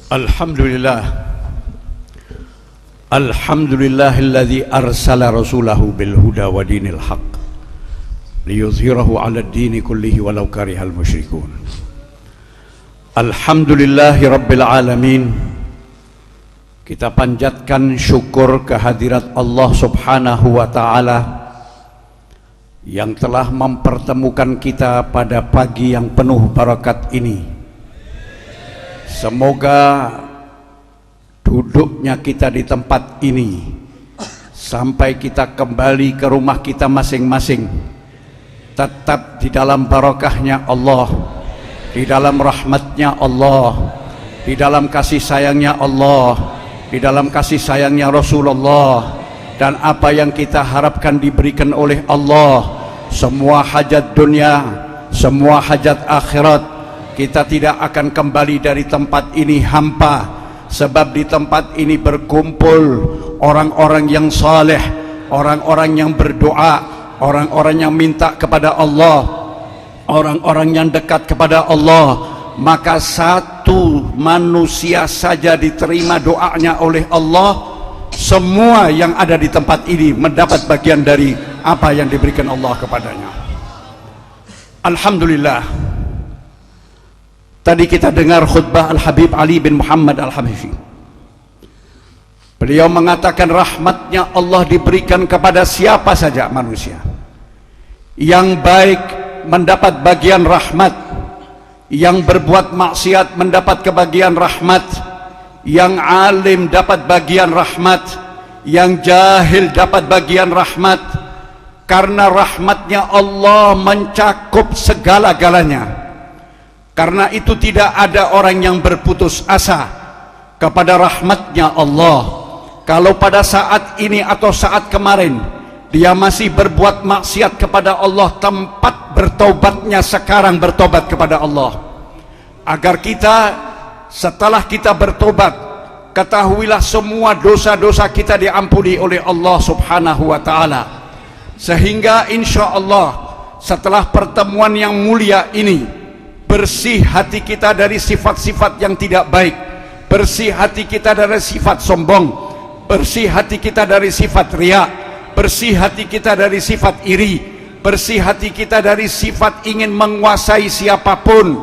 Alhamdulillah. Alhamdulillahilladzi arsala rasulahu bil huda wa dinil haq liyuzhirahu 'ala ad-dini kullihi walau karihal musyrikun. Alhamdulillahi rabbil alamin. Kita panjatkan syukur kehadirat Allah Subhanahu wa taala yang telah mempertemukan kita pada pagi yang penuh barakat ini. Semoga duduknya kita di tempat ini sampai kita kembali ke rumah kita masing-masing tetap di dalam barakahnya Allah, di dalam rahmatnya Allah, di dalam kasih sayangnya Allah, di dalam kasih sayangnya Rasulullah, dan apa yang kita harapkan diberikan oleh Allah, semua hajat dunia, semua hajat akhirat. Kita tidak akan kembali dari tempat ini hampa, sebab di tempat ini berkumpul orang-orang yang saleh, orang-orang yang berdoa, orang-orang yang minta kepada Allah, orang-orang yang dekat kepada Allah. Maka satu manusia saja diterima doanya oleh Allah, semua yang ada di tempat ini mendapat bagian dari apa yang diberikan Allah kepadanya. Alhamdulillah. Tadi kita dengar khutbah Al-Habib Ali bin Muhammad Al-Habibi. Beliau mengatakan rahmatnya Allah diberikan kepada siapa saja manusia. Yang baik mendapat bagian rahmat, yang berbuat maksiat mendapat kebagian rahmat, yang alim dapat bagian rahmat, yang jahil dapat bagian rahmat. Karena rahmatnya Allah mencakup segala-galanya. Karena itu tidak ada orang yang berputus asa kepada rahmatnya Allah. Kalau pada saat ini atau saat kemarin dia masih berbuat maksiat kepada Allah, tempat bertobatnya sekarang bertobat kepada Allah. Agar kita setelah kita bertobat, ketahuilah semua dosa-dosa kita diampuni oleh Allah Subhanahu wa taala. Sehingga insya Allah setelah pertemuan yang mulia ini, bersih hati kita dari sifat-sifat yang tidak baik, bersih hati kita dari sifat sombong, bersih hati kita dari sifat riya, bersih hati kita dari sifat iri, bersih hati kita dari sifat ingin menguasai siapapun,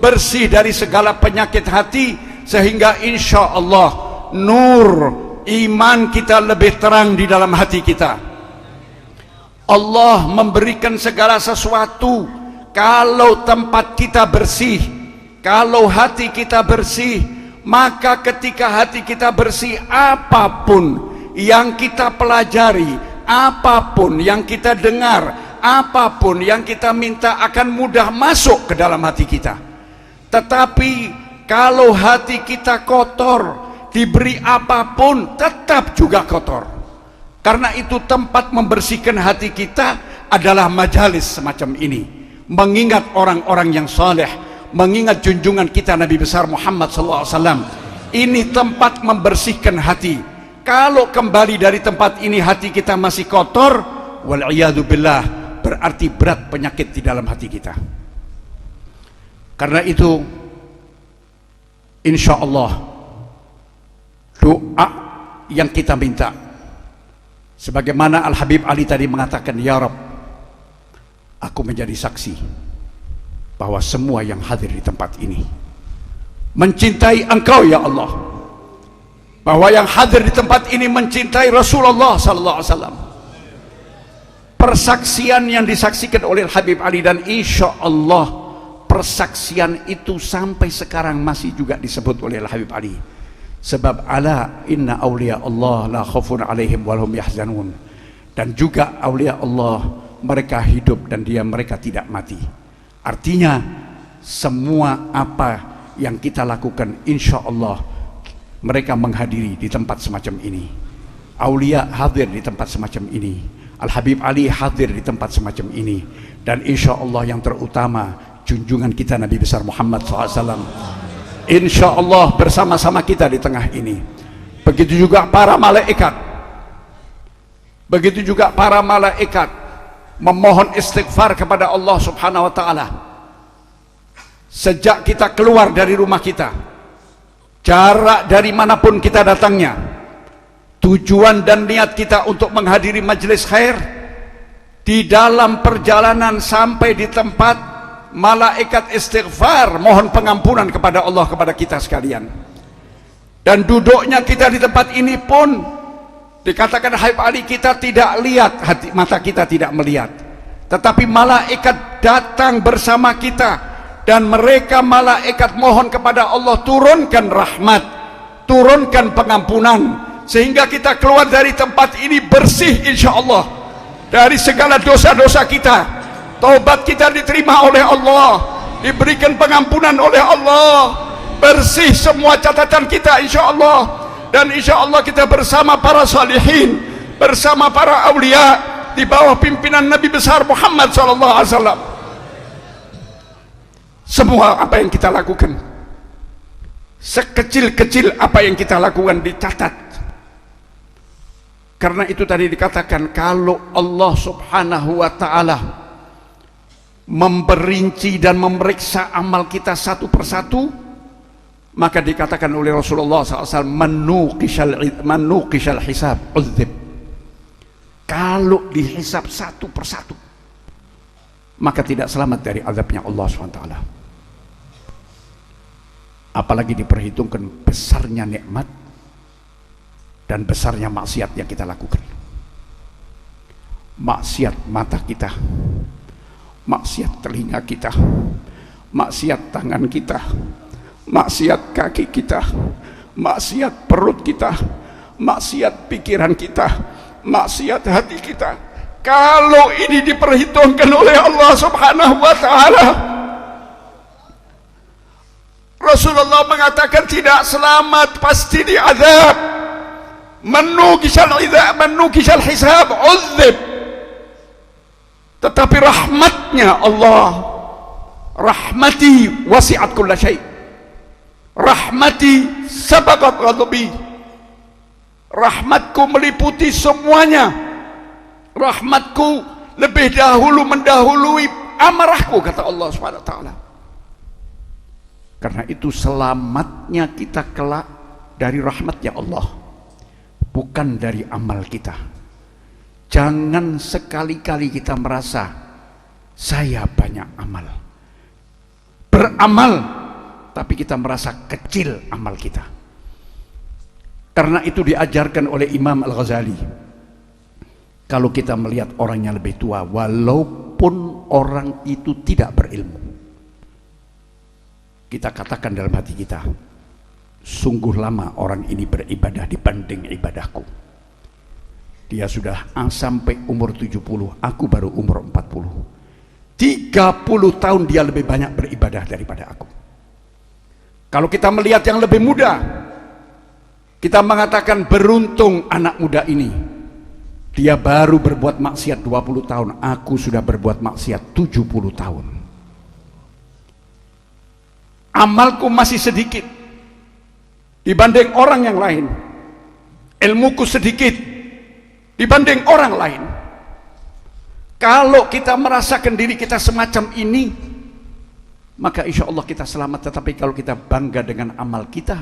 bersih dari segala penyakit hati, sehingga insya Allah nur iman kita lebih terang di dalam hati kita. Allah memberikan segala sesuatu kalau tempat kita bersih, kalau hati kita bersih. Maka ketika hati kita bersih, apapun yang kita pelajari, apapun yang kita dengar, apapun yang kita minta akan mudah masuk ke dalam hati kita. Tetapi kalau hati kita kotor, diberi apapun tetap juga kotor. Karena itu tempat membersihkan hati kita adalah majalis semacam ini, mengingat orang-orang yang saleh, mengingat junjungan kita Nabi besar Muhammad SAW. Ini tempat membersihkan hati. Kalau kembali dari tempat ini hati kita masih kotor, wal'iyadu billah, berarti berat penyakit di dalam hati kita. Karena itu insya Allah doa yang kita minta, sebagaimana Al-Habib Ali tadi mengatakan, ya Rabb, aku menjadi saksi bahwa semua yang hadir di tempat ini mencintai Engkau ya Allah, bahwa yang hadir di tempat ini mencintai Rasulullah sallallahu alaihi wasallam. Persaksian yang disaksikan oleh Habib Ali, dan insya Allah persaksian itu sampai sekarang masih juga disebut oleh Habib Ali. Sebab ala inna awliya Allah la khaufun alaihim walhum yahzanun. Dan juga awliya Allah mereka hidup dan mereka tidak mati. Artinya semua apa yang kita lakukan insya Allah mereka menghadiri di tempat semacam ini. Aulia hadir di tempat semacam ini, Al-Habib Ali hadir di tempat semacam ini. Dan insya Allah yang terutama junjungan kita Nabi besar Muhammad SAW insya Allah bersama-sama kita di tengah ini. Begitu juga para malaikat, begitu juga para malaikat memohon istighfar kepada Allah Subhanahu wa taala. Sejak kita keluar dari rumah kita, jarak dari manapun kita datangnya, tujuan dan niat kita untuk menghadiri majelis khair, di dalam perjalanan sampai di tempat, malaikat istighfar mohon pengampunan kepada Allah kepada kita sekalian. Dan duduknya kita di tempat ini pun dikatakan Habib Ali, kita tidak lihat, mata kita tidak melihat, tetapi malaikat datang bersama kita, dan mereka malaikat mohon kepada Allah turunkan rahmat, turunkan pengampunan, sehingga kita keluar dari tempat ini bersih insyaallah dari segala dosa-dosa kita. Taubat kita diterima oleh Allah, diberikan pengampunan oleh Allah, bersih semua catatan kita insyaallah. Dan insyaallah kita bersama para salihin, bersama para aulia, di bawah pimpinan Nabi besar Muhammad sallallahu alaihi wasallam. Semua apa yang kita lakukan, sekecil-kecil apa yang kita lakukan dicatat. Karena itu tadi dikatakan, kalau Allah subhanahu wa ta'ala memperinci dan memeriksa amal kita satu persatu, maka dikatakan oleh Rasulullah SAW, manukishal hisab uzib. Kalau dihisab satu persatu, maka tidak selamat dari azabnya Allah SWT. Apalagi diperhitungkan besarnya nikmat dan besarnya maksiat yang kita lakukan. Maksiat mata kita, maksiat telinga kita, maksiat tangan kita, maksiat kaki kita, maksiat perut kita, maksiat pikiran kita, maksiat hati kita. Kalau ini diperhitungkan oleh Allah subhanahu wa ta'ala, Rasulullah mengatakan tidak selamat, pasti diazab. Manukishal hisab uzib. Tetapi rahmatnya Allah, rahmati wasi'at kulla syai', rahmati sabaqat ghadabi, rahmatku meliputi semuanya, rahmatku lebih dahulu mendahului amarahku, kata Allah Subhanahu wa taala. Karena itu selamatnya kita kelak dari rahmatnya Allah, bukan dari amal kita. Jangan sekali-kali kita merasa saya banyak amal, beramal, tapi kita merasa kecil amal kita. Karena itu diajarkan oleh Imam Al-Ghazali, kalau kita melihat orang yang lebih tua, walaupun orang itu tidak berilmu, kita katakan dalam hati kita, sungguh lama orang ini beribadah dibanding ibadahku. Dia sudah sampai umur 70, aku baru umur 40. 30 tahun dia lebih banyak beribadah daripada aku. Kalau kita melihat yang lebih muda, kita mengatakan beruntung anak muda ini, dia baru berbuat maksiat 20 tahun, aku sudah berbuat maksiat 70 tahun. Amalku masih sedikit dibanding orang yang lain, ilmuku sedikit dibanding orang lain. Kalau kita merasakan diri kita semacam ini, maka insya Allah kita selamat. Tetapi kalau kita bangga dengan amal kita,